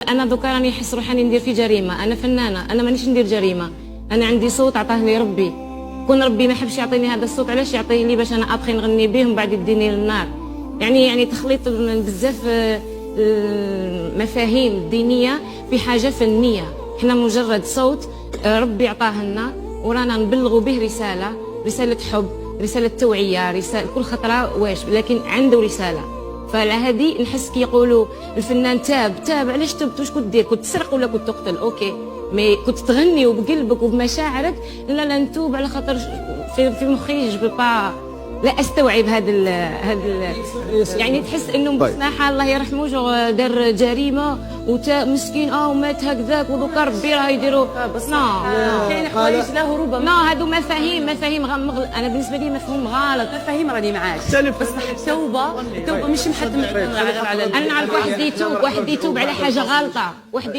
انا دوكا راني نحس روحي راني ندير في جريمه. انا فنانه، انا مانيش ندير جريمه. انا عندي صوت عطاه لي ربي. كون ربي ما حبش يعطيني هذا الصوت، علاش يعطيه لي باش انا ابخي نغني به ومن بعد يديني للنار؟ يعني تخليط بزاف مفاهيم دينيه في حاجه فنيه. احنا مجرد صوت ربي عطاه لنا ورانا نبلغوا به رساله حب، رساله توعيه، رساله كل خطره واش، لكن عنده رساله. فعلى هذه نحس كي يقولوا الفنان تاب. علاش تبت؟ واش كنت دير؟ كنت تسرق ولا كنت تقتل؟ اوكي، مي كنت تغني وبقلبك وبمشاعرك. لا نتوب على خاطر في مخي جو با لا استوعب هذا يعني تحس انه مصلحه الله يرحمه جو دار جريمه مسكين ومات هكذاك ودوكا ربي راه يديروا. كاين حوايج له ربما هادو مفاهيم انا بالنسبه لي مفهوم غلط. مفاهيم راني معاك، بس التوبه مش محتم على انا نعرف واحد يتوب على حاجه غلطه، واحد